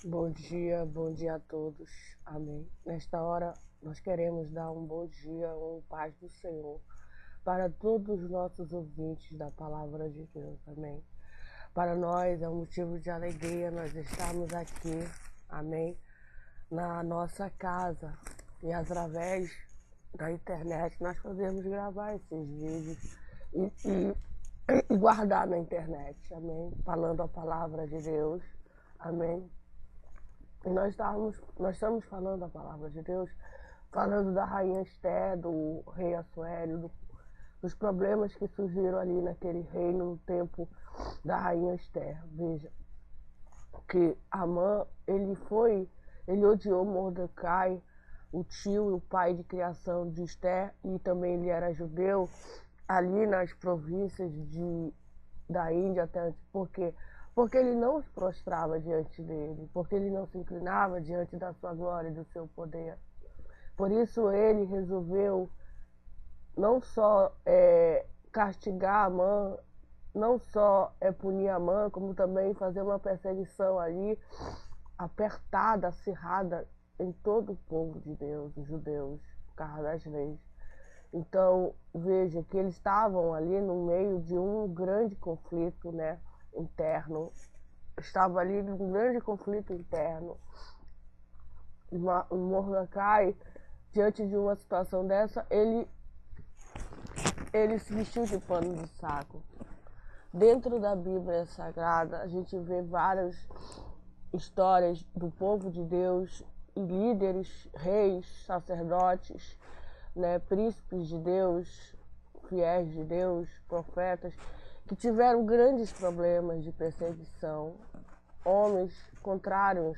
Bom dia a todos. Amém. Nesta hora, nós queremos dar um bom dia, paz do Senhor para todos os nossos ouvintes da palavra de Deus. Amém. Para nós é um motivo de alegria nós estarmos aqui, amém, na nossa casa e através da internet nós podemos gravar esses vídeos e guardar na internet, amém, falando a palavra de Deus, amém. E nós estamos falando a palavra de Deus, falando da rainha Esté, do rei Assuero, dos problemas que surgiram ali naquele reino no tempo da rainha Esté. Veja, que Amã, ele odiou Mordecai, o tio e o pai de criação de Esté, e também ele era judeu, ali nas províncias da Índia, até porque ele não se prostrava diante dele, porque ele não se inclinava diante da sua glória e do seu poder. Por isso ele resolveu não só castigar Amã, não só punir Amã, como também fazer uma perseguição ali, apertada, acirrada em todo o povo de Deus, os judeus, por causa das leis. Então, veja que eles estavam ali no meio de um grande conflito, né, interno. Estava ali num grande conflito interno. O Mordecai, diante de uma situação dessa, ele se vestiu de pano de saco. Dentro da Bíblia Sagrada, a gente vê várias histórias do povo de Deus, líderes, reis, sacerdotes, né, príncipes de Deus, fiéis de Deus, profetas, que tiveram grandes problemas de perseguição, homens contrários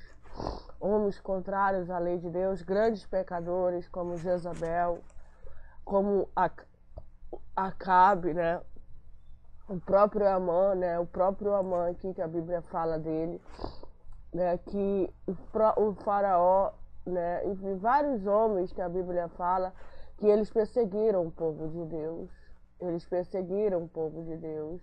à lei de Deus, grandes pecadores como Jezabel, como Acabe, né? O próprio Amã, né? O próprio Amã aqui que a Bíblia fala dele, né? Que o faraó, né? E vários homens que a Bíblia fala que eles perseguiram o povo de Deus. Eles perseguiram o povo de Deus,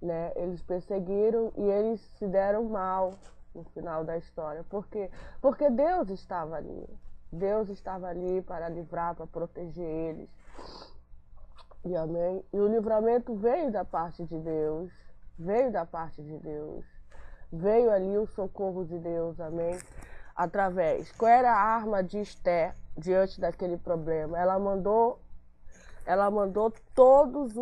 né? Eles perseguiram e eles se deram mal no final da história. Por quê? Porque Deus estava ali. Deus estava ali para livrar, para proteger eles. E amém. E o livramento veio da parte de Deus. Veio da parte de Deus. Veio ali o socorro de Deus, amém. Através. Qual era a arma de Esté diante daquele problema? Ela mandou todos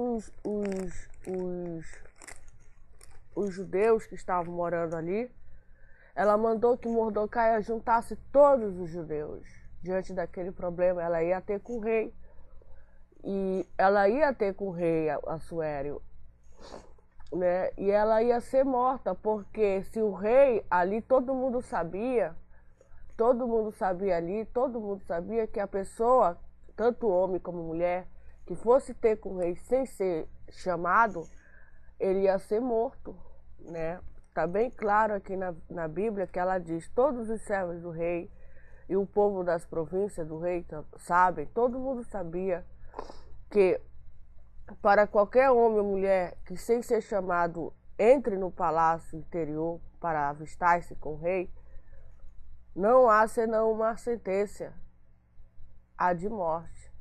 os judeus que estavam morando ali. Ela mandou que Mordecai juntasse todos os judeus. Diante daquele problema, ela ia ter com o rei. E ela ia ter com o rei Assuero, né? E ela ia ser morta, porque se o rei ali, todo mundo sabia que a pessoa, tanto homem como mulher, que fosse ter com o rei sem ser chamado, ele ia ser morto, né? Está bem claro aqui na Bíblia que ela diz: todos os servos do rei e o povo das províncias do rei sabem, todo mundo sabia que para qualquer homem ou mulher que sem ser chamado entre no palácio interior para avistar-se com o rei, não há senão uma sentença, a de morte.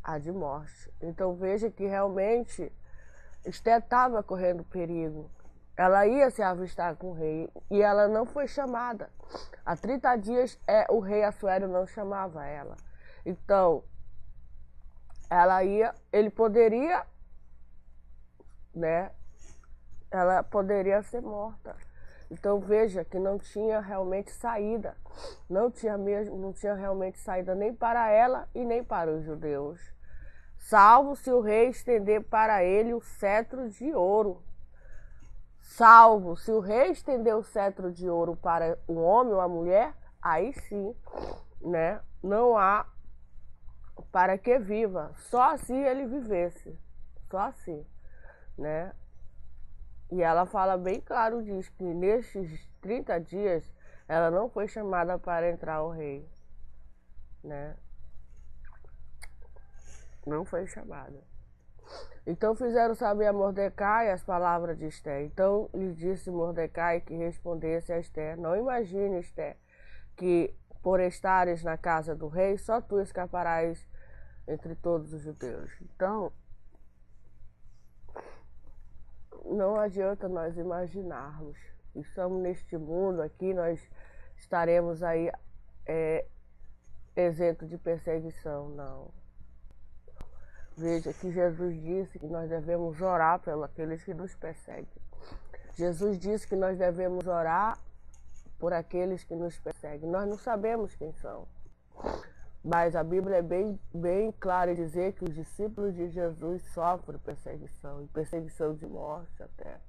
A de morte. Então veja que realmente Esté estava correndo perigo. Ela ia se avistar com o rei e ela não foi chamada. Há 30 dias o rei Assuero não chamava ela. Então, ele poderia, né? Ela poderia ser morta. Então veja que não tinha realmente saída. Não tinha realmente saída nem para ela e nem para os judeus. Salvo se o rei estender para ele o cetro de ouro. Salvo se o rei estender o cetro de ouro para o homem ou a mulher, aí sim, né? Não há para que viva, só assim ele vivesse, só assim, né? E ela fala bem claro disso, que nesses 30 dias ela não foi chamada para entrar o rei, né? Não foi chamada. Então fizeram saber a Mordecai as palavras de Esther. Então lhe disse Mordecai que respondesse a Esther: não imagine, Esther, que por estares na casa do rei, só tu escaparás entre todos os judeus. Então, não adianta nós imaginarmos. Estamos neste mundo aqui, nós estaremos aí isento de perseguição, não. Veja que Jesus disse que nós devemos orar pelos aqueles que nos perseguem. Jesus disse que nós devemos orar por aqueles que nos perseguem. Nós não sabemos quem são. Mas a Bíblia é bem clara em dizer que os discípulos de Jesus sofrem perseguição, e perseguição de morte até.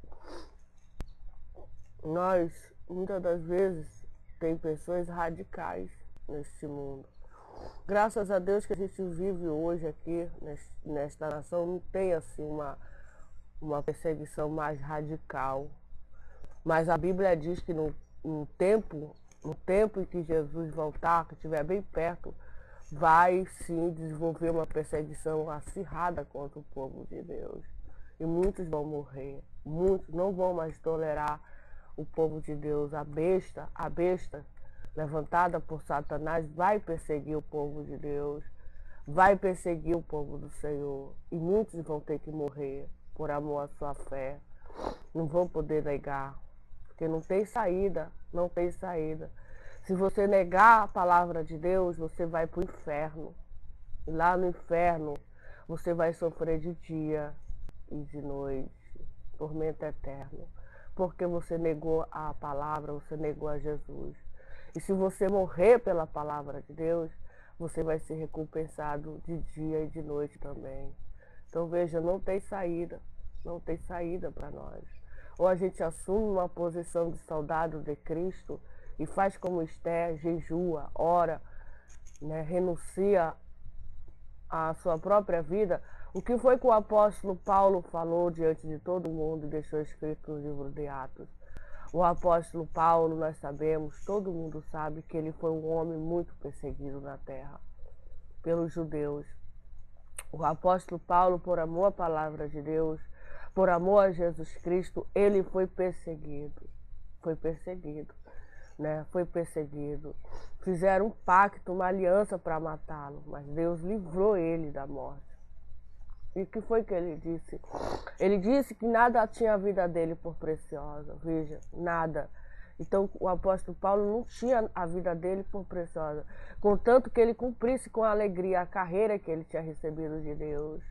Nós, muitas das vezes, tem pessoas radicais neste mundo. Graças a Deus que a gente vive hoje aqui, nesta nação, não tem assim uma perseguição mais radical. Mas a Bíblia diz que no tempo em que Jesus voltar, que estiver bem perto, vai sim desenvolver uma perseguição acirrada contra o povo de Deus. E muitos vão morrer, muitos não vão mais tolerar o povo de Deus. A besta levantada por Satanás vai perseguir o povo de Deus, vai perseguir o povo do Senhor. E muitos vão ter que morrer por amor à sua fé. Não vão poder negar, porque não tem saída, não tem saída. Se você negar a palavra de Deus, você vai para o inferno. E lá no inferno, você vai sofrer de dia e de noite, tormento eterno. Porque você negou a palavra, você negou a Jesus. E se você morrer pela palavra de Deus, você vai ser recompensado de dia e de noite também. Então veja, não tem saída para nós. Ou a gente assume uma posição de soldado de Cristo e faz como Esther, jejua, ora, né, renuncia à sua própria vida. O que foi que o apóstolo Paulo falou diante de todo mundo e deixou escrito no livro de Atos? O apóstolo Paulo, nós sabemos, todo mundo sabe que ele foi um homem muito perseguido na terra pelos judeus. O apóstolo Paulo, por amor à palavra de Deus, por amor a Jesus Cristo, ele foi perseguido. Foi perseguido. Foi perseguido. Fizeram um pacto, uma aliança para matá-lo, mas Deus livrou ele da morte. E o que foi que ele disse? Ele disse que nada tinha a vida dele por preciosa, veja, nada. Então o apóstolo Paulo não tinha a vida dele por preciosa, contanto que ele cumprisse com alegria a carreira que ele tinha recebido de Deus,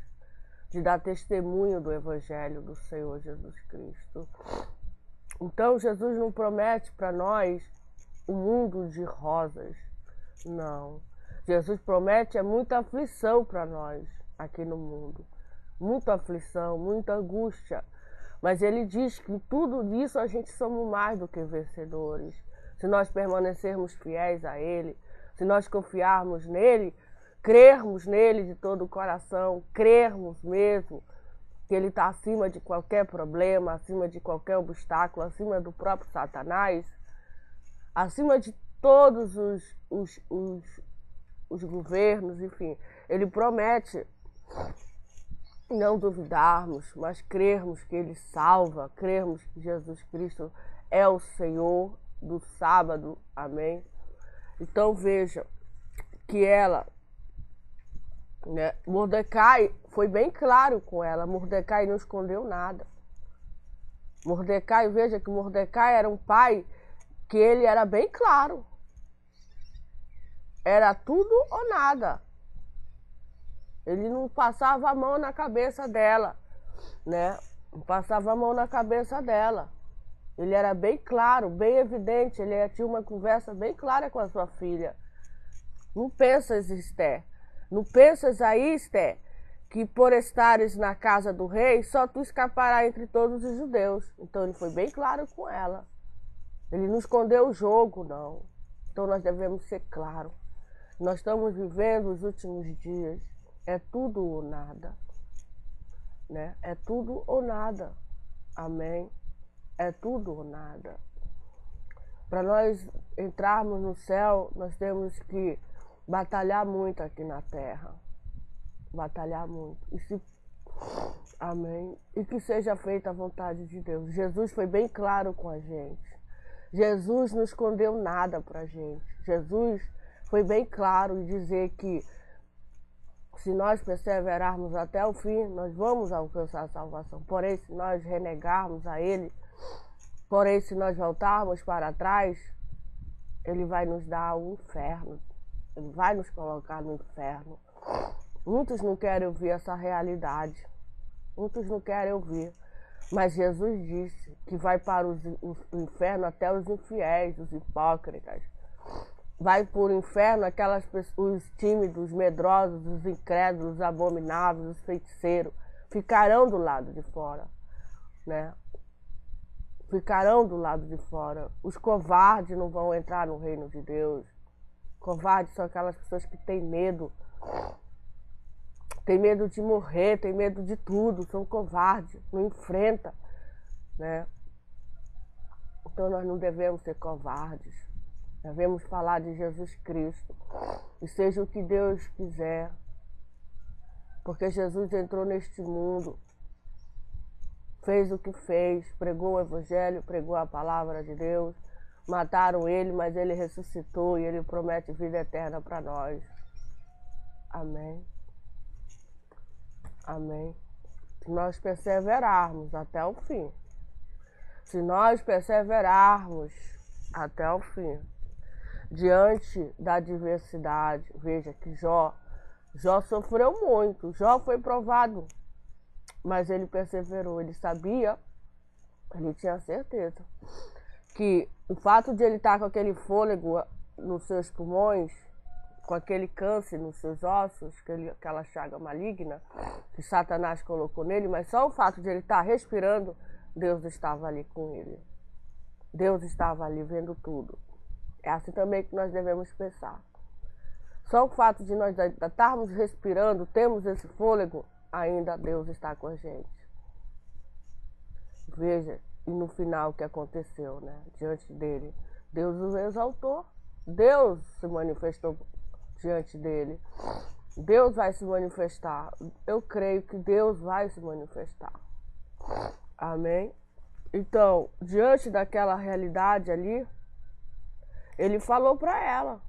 de dar testemunho do Evangelho do Senhor Jesus Cristo. Então Jesus não promete para nós um mundo de rosas, não. Jesus promete muita aflição para nós aqui no mundo, muita aflição, muita angústia, mas ele diz que em tudo isso a gente somos mais do que vencedores, se nós permanecermos fiéis a ele, se nós confiarmos nele, crermos nele de todo o coração, crermos mesmo que ele está acima de qualquer problema, acima de qualquer obstáculo, acima do próprio Satanás, acima de todos os governos, enfim. Ele promete não duvidarmos, mas crermos que ele salva, crermos que Jesus Cristo é o Senhor do sábado, amém? Então veja que ela, Mordecai foi bem claro com ela, Mordecai não escondeu nada. Mordecai, veja que Mordecai era um pai que ele era bem claro. Era tudo ou nada. Ele não passava a mão na cabeça dela, Não passava a mão na cabeça dela. Ele era bem claro, bem evidente, ele tinha uma conversa bem clara com a sua filha. Não pensas, Esther, não pensas aí, Esther, que por estares na casa do rei, só tu escaparás entre todos os judeus. Então ele foi bem claro com ela. Ele não escondeu o jogo, não. Então nós devemos ser claros. Nós estamos vivendo os últimos dias. É tudo ou nada. É tudo ou nada. Amém? É tudo ou nada. Para nós entrarmos no céu, nós temos que batalhar muito aqui na terra. Batalhar muito. E se Amém. E que seja feita a vontade de Deus. Jesus foi bem claro com a gente. Jesus não escondeu nada pra gente. Jesus foi bem claro em dizer que se nós perseverarmos até o fim, nós vamos alcançar a salvação. Porém, se nós renegarmos a Ele, porém, se nós voltarmos para trás, Ele vai nos dar o inferno. Ele vai nos colocar no inferno. Muitos não querem ouvir essa realidade. Muitos não querem ouvir. Mas Jesus disse que vai para o inferno até os infiéis, os hipócritas. Vai para o inferno aquelas pessoas, os tímidos, os medrosos, os incrédulos, os abomináveis, os feiticeiros. Ficarão do lado de fora, né? Ficarão do lado de fora. Os covardes não vão entrar no reino de Deus. Covardes são aquelas pessoas que têm medo. Tem medo de morrer, tem medo de tudo, são covardes, não enfrenta, né? Então nós não devemos ser covardes, devemos falar de Jesus Cristo, e seja o que Deus quiser, porque Jesus entrou neste mundo, fez o que fez, pregou o Evangelho, pregou a palavra de Deus, mataram ele, mas ele ressuscitou e ele promete vida eterna para nós. Amém. Amém. Se nós perseverarmos até o fim. Se nós perseverarmos até o fim. Diante da adversidade. Veja que Jó sofreu muito. Jó foi provado. Mas ele perseverou. Ele sabia, ele tinha certeza, que o fato de ele estar com aquele fôlego nos seus pulmões, com aquele câncer nos seus ossos, aquela chaga maligna que Satanás colocou nele, mas só o fato de ele estar respirando, Deus estava ali com ele. Deus estava ali vendo tudo. É assim também que nós devemos pensar. Só o fato de nós estarmos respirando, temos esse fôlego, ainda Deus está com a gente. Veja, e no final o que aconteceu, né? Diante dele, Deus o exaltou. Deus se manifestou diante dele. Deus vai se manifestar. Eu creio que Deus vai se manifestar. Amém? Então, diante daquela realidade ali, ele falou para ela: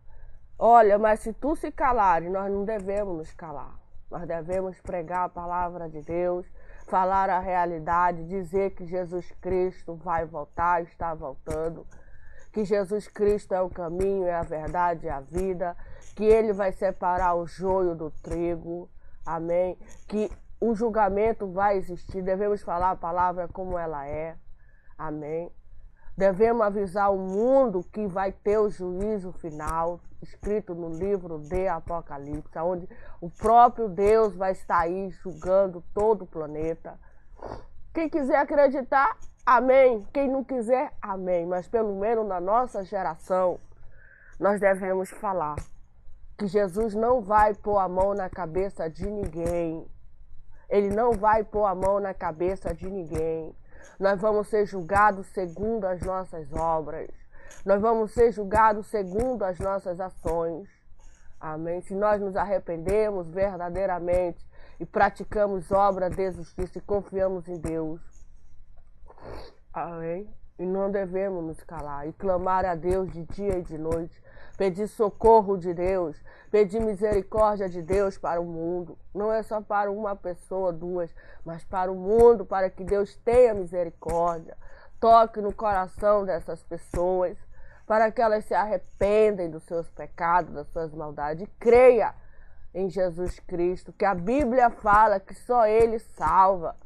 olha, mas se tu se calares, nós não devemos nos calar. Nós devemos pregar a palavra de Deus, falar a realidade, dizer que Jesus Cristo vai voltar, está voltando, que Jesus Cristo é o caminho, é a verdade, é a vida, que Ele vai separar o joio do trigo, amém? Que o julgamento vai existir, devemos falar a palavra como ela é, amém? Devemos avisar o mundo que vai ter o juízo final, escrito no livro de Apocalipse, onde o próprio Deus vai estar aí julgando todo o planeta. Quem quiser acreditar, amém. Quem não quiser, amém. Mas pelo menos na nossa geração, nós devemos falar que Jesus não vai pôr a mão na cabeça de ninguém. Ele não vai pôr a mão na cabeça de ninguém. Nós vamos ser julgados segundo as nossas obras. Nós vamos ser julgados segundo as nossas ações. Amém? Se nós nos arrependemos verdadeiramente e praticamos obra de justiça e confiamos em Deus. Amém? E não devemos nos calar e clamar a Deus de dia e de noite. Pedir socorro de Deus, pedir misericórdia de Deus para o mundo. Não é só para uma pessoa, duas, mas para o mundo, para que Deus tenha misericórdia. Toque no coração dessas pessoas, para que elas se arrependem dos seus pecados, das suas maldades. E creia em Jesus Cristo, que a Bíblia fala que só Ele salva.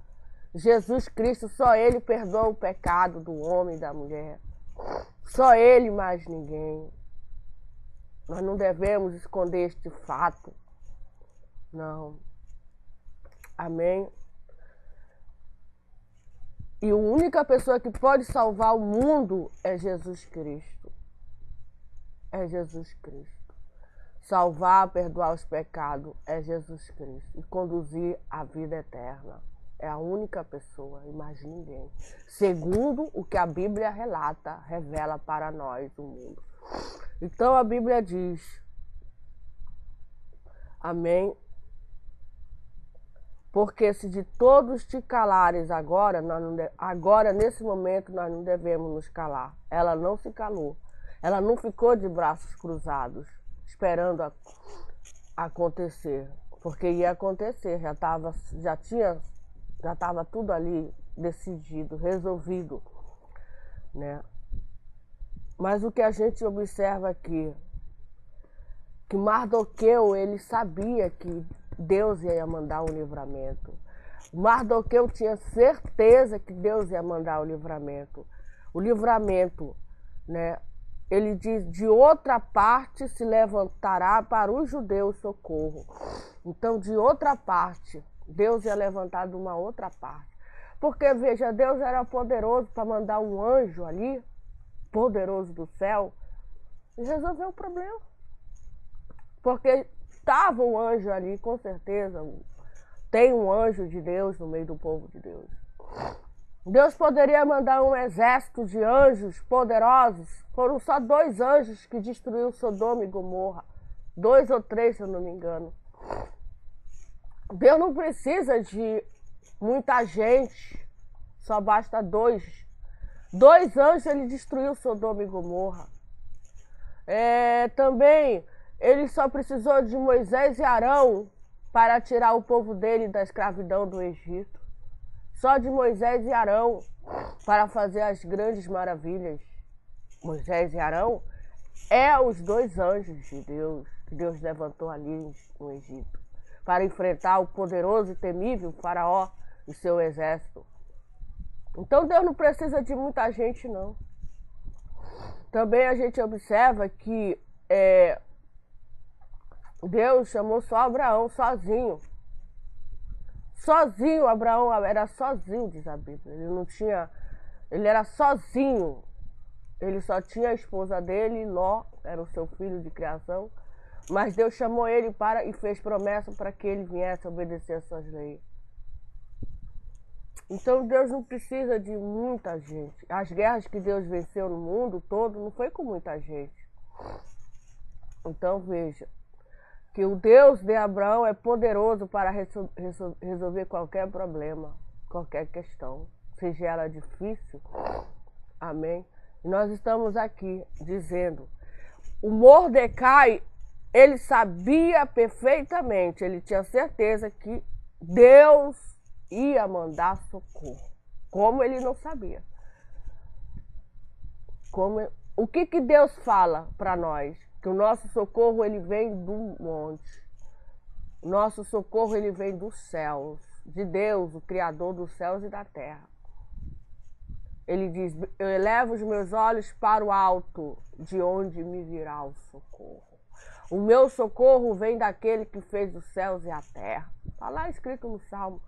Jesus Cristo, só Ele perdoa o pecado do homem e da mulher. Só Ele, mais ninguém. Nós não devemos esconder este fato. Não. Amém? E a única pessoa que pode salvar o mundo é Jesus Cristo. É Jesus Cristo. Salvar, perdoar os pecados é Jesus Cristo. E conduzir a vida eterna. É a única pessoa, e mais ninguém. Segundo o que a Bíblia relata, revela para nós o mundo. Então a Bíblia diz, amém, Porque se de todos te calares agora, agora nesse momento nós não devemos nos calar. Ela não se calou. Ela não ficou de braços cruzados, esperando acontecer. Porque ia acontecer, já estava tudo ali decidido, resolvido, né? Mas o que a gente observa aqui, que Mardoqueu, ele sabia que Deus ia mandar um livramento. Mardoqueu tinha certeza que Deus ia mandar o livramento. O livramento, né? Ele diz, de outra parte se levantará para os judeus socorro. Então, de outra parte, Deus ia levantar de uma outra parte. Porque, veja, Deus era poderoso para mandar um anjo ali, poderoso do céu, e resolver o problema. Porque estava um anjo ali, com certeza. Tem um anjo de Deus no meio do povo de Deus. Deus poderia mandar um exército de anjos poderosos. Foram só 2 anjos que destruíram Sodoma e Gomorra. 2 ou 3, se eu não me engano. Deus não precisa de muita gente. Só basta 2. 2 anjos ele destruiu Sodoma e Gomorra. Também ele só precisou de Moisés e Arão para tirar o povo dele da escravidão do Egito. Só de Moisés e Arão para fazer as grandes maravilhas. Moisés e Arão os 2 anjos de Deus que Deus levantou ali no Egito para enfrentar o poderoso e temível faraó e seu exército. Então Deus não precisa de muita gente, não. Também a gente observa que Deus chamou só Abraão sozinho. Sozinho, Abraão era sozinho, diz a Bíblia. Ele era sozinho. Ele só tinha a esposa dele, Ló, era o seu filho de criação. Mas Deus chamou ele e fez promessa para que ele viesse obedecer às suas leis. Então Deus não precisa de muita gente. As guerras que Deus venceu no mundo todo não foi com muita gente. Então veja, que o Deus de Abraão é poderoso para resolver qualquer problema, qualquer questão, seja ela difícil. Amém? E nós estamos aqui dizendo, o Mordecai, ele sabia perfeitamente, ele tinha certeza que Deus ia mandar socorro. Como ele não sabia? O que Deus fala para nós? Que o nosso socorro ele vem do monte. O nosso socorro ele vem dos céus, de Deus, o Criador dos céus e da terra. Ele diz, eu elevo os meus olhos para o alto, de onde me virá o socorro. O meu socorro vem daquele que fez os céus e a terra. Está lá escrito no Salmo.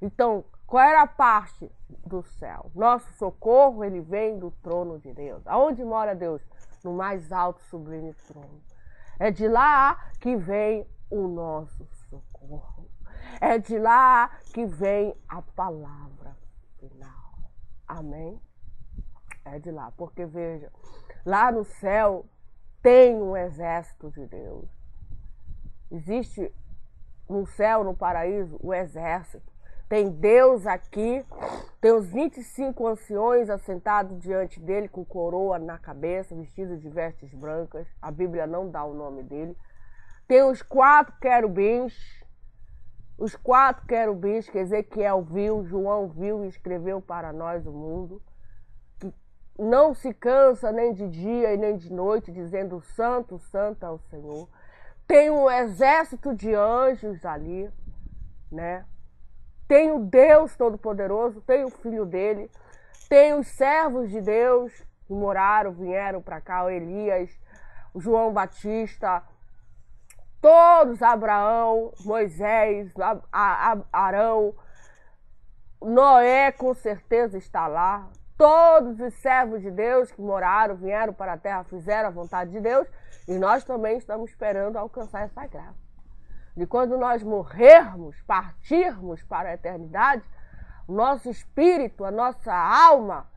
Então, qual era a parte do céu? Nosso socorro ele vem do trono de Deus. Aonde mora Deus? No mais alto sublime trono. É de lá que vem o nosso socorro. É de lá que vem a palavra final. Amém? É de lá, porque veja, lá no céu tem um exército de Deus. Existe no céu, no paraíso, o exército. Tem Deus aqui, tem os 25 anciões assentados diante dele com coroa na cabeça, vestidos de vestes brancas. A Bíblia não dá o nome dele. Tem os 4 querubins. Os 4 querubins que Ezequiel viu, João viu e escreveu para nós o mundo. Que não se cansa nem de dia e nem de noite, dizendo santo, santo é o Senhor. Tem um exército de anjos ali, né? Tem o Deus Todo-Poderoso, tem o Filho dele, tem os servos de Deus que vieram para cá, o Elias, o João Batista, todos, Abraão, Moisés, Arão, Noé com certeza está lá, todos os servos de Deus que vieram para a terra, fizeram a vontade de Deus, e nós também estamos esperando alcançar essa graça. De quando nós morrermos, partirmos para a eternidade, o nosso espírito, a nossa alma,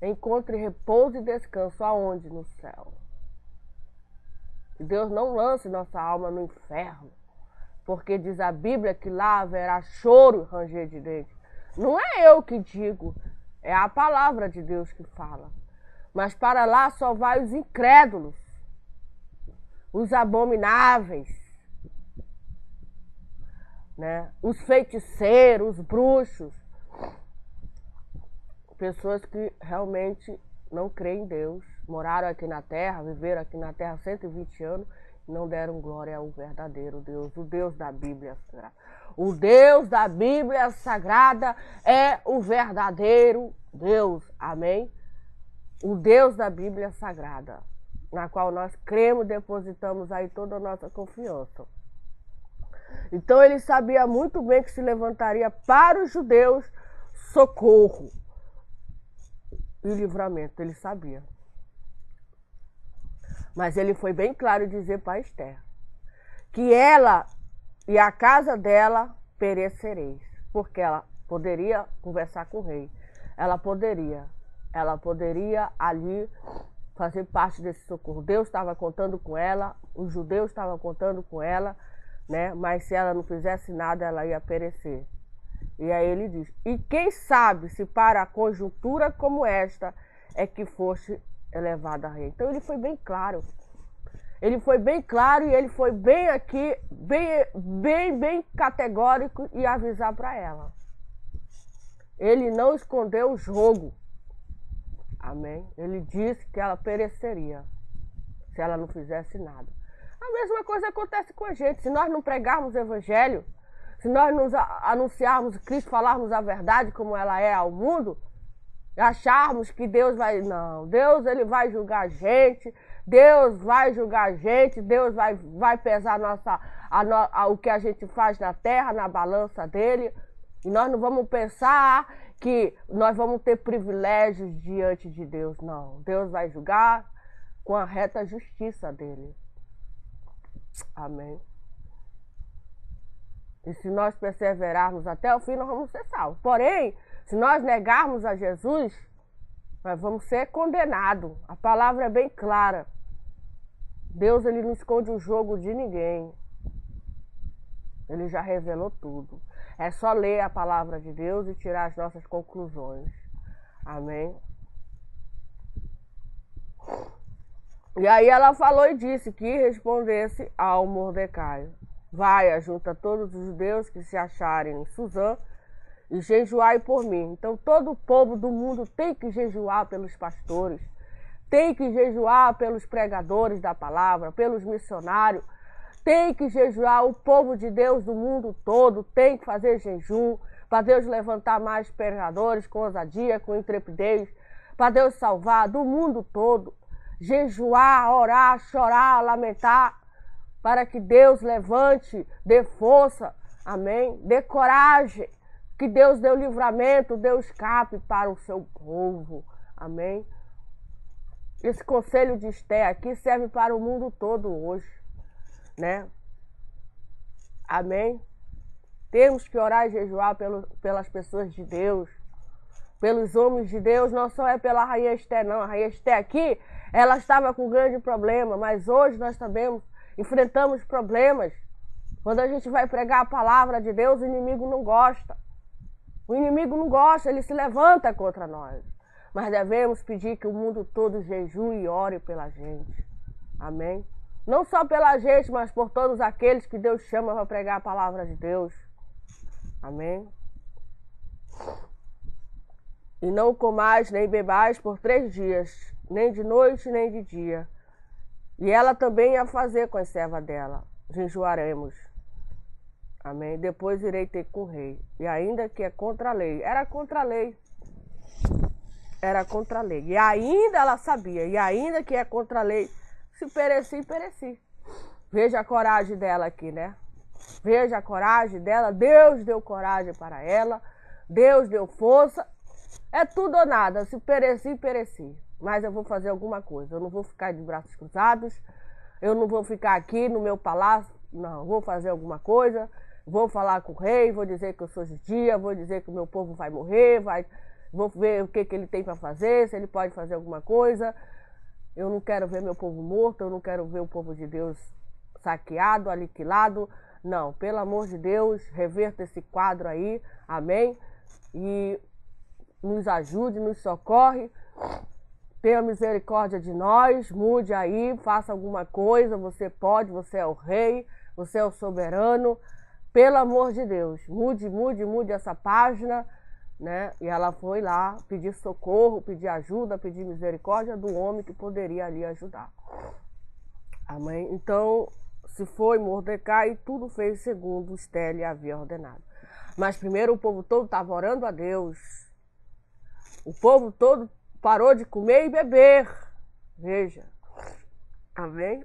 encontre repouso e descanso. Aonde? No céu. Que Deus não lance nossa alma no inferno, porque diz a Bíblia que lá haverá choro e ranger de dentes. Não é eu que digo, é a palavra de Deus que fala. Mas para lá só vai os incrédulos, os abomináveis, né? Os feiticeiros, os bruxos, pessoas que realmente não creem em Deus, moraram aqui na terra, viveram aqui na terra 120 anos, e não deram glória ao verdadeiro Deus, o Deus da Bíblia Sagrada. O Deus da Bíblia Sagrada é o verdadeiro Deus, amém? O Deus da Bíblia Sagrada, na qual nós cremos, depositamos aí toda a nossa confiança. Então ele sabia muito bem que se levantaria para os judeus socorro e livramento, ele sabia. Mas ele foi bem claro em dizer para Esther que ela e a casa dela perecereis, porque ela poderia conversar com o rei, ela poderia ali fazer parte desse socorro. Deus estava contando com ela, os judeus estavam contando com ela, né? Mas se ela não fizesse nada, ela ia perecer. E aí ele diz, e quem sabe se para a conjuntura como esta é que foste elevada a rei. Então ele foi bem claro. Ele foi bem claro e ele foi bem aqui, bem categórico e avisar para ela. Ele não escondeu o jogo. Amém? Ele disse que ela pereceria se ela não fizesse nada. A mesma coisa acontece com a gente. Se nós não pregarmos o evangelho, se nós nos anunciarmos Cristo, falarmos a verdade como ela é ao mundo, acharmos que Deus vai... Não, Deus ele vai julgar a gente, Deus vai julgar a gente, Deus vai pesar o que a gente faz na terra, na balança dele. E nós não vamos pensar que nós vamos ter privilégios diante de Deus, não. Deus vai julgar com a reta justiça dele. Amém. E se nós perseverarmos até o fim, nós vamos ser salvos. Porém, se nós negarmos a Jesus, nós vamos ser condenados. A palavra é bem clara. Deus ele não esconde o jogo de ninguém. Ele já revelou tudo. É só ler a palavra de Deus e tirar as nossas conclusões. Amém? E aí ela falou e disse que respondesse ao Mordecai: vai, ajunta todos os judeus que se acharem em Suzã e jejuai por mim. Então todo o povo do mundo tem que jejuar pelos pastores, tem que jejuar pelos pregadores da palavra, pelos missionários, tem que jejuar. O povo de Deus do mundo todo tem que fazer jejum para Deus levantar mais pregadores com ousadia, com intrepidez, para Deus salvar do mundo todo. Jejuar, orar, chorar, lamentar, para que Deus levante, dê força, amém? Dê coragem, que Deus dê o livramento, dê o escape para o seu povo, amém? Esse conselho de Esther aqui serve para o mundo todo hoje, né? Amém? Temos que orar e jejuar pelas pessoas de Deus, pelos homens de Deus, não só é pela rainha Esther, não. A rainha Esther aqui, ela estava com um grande problema, mas hoje nós também enfrentamos problemas. Quando a gente vai pregar a palavra de Deus, o inimigo não gosta. O inimigo não gosta, ele se levanta contra nós. Mas devemos pedir que o mundo todo jejue e ore pela gente. Amém? Não só pela gente, mas por todos aqueles que Deus chama para pregar a palavra de Deus. Amém? E não comais nem bebais por 3 dias, nem de noite nem de dia. E ela também ia fazer com a serva dela. Jejuaremos. Amém? Depois irei ter com o rei. E ainda que é contra a lei. Era contra a lei. Era contra a lei. E ainda ela sabia. E ainda que é contra a lei, se pereci, pereci. Veja a coragem dela aqui, né? Veja a coragem dela. Deus deu coragem para ela. Deus deu força. É tudo ou nada. Se pereci, pereci. Mas eu vou fazer alguma coisa. Eu não vou ficar de braços cruzados. Eu não vou ficar aqui no meu palácio. Não, vou fazer alguma coisa. Vou falar com o rei. Vou dizer que eu sou judia. Vou dizer que o meu povo vai morrer. Vou ver o que ele tem para fazer. Se ele pode fazer alguma coisa. Eu não quero ver meu povo morto. Eu não quero ver o povo de Deus saqueado, aniquilado. Não, pelo amor de Deus, reverta esse quadro aí, amém? E nos ajude, nos socorre, tenha misericórdia de nós, mude aí, faça alguma coisa, você pode, você é o rei, você é o soberano, pelo amor de Deus, mude essa página, né? E ela foi lá pedir socorro, pedir ajuda, pedir misericórdia do homem que poderia ali ajudar. Amém? Então, se foi Mordecai, tudo fez segundo Esther havia ordenado. Mas primeiro o povo todo estava orando a Deus. O povo todo parou de comer e beber. Veja. Amém?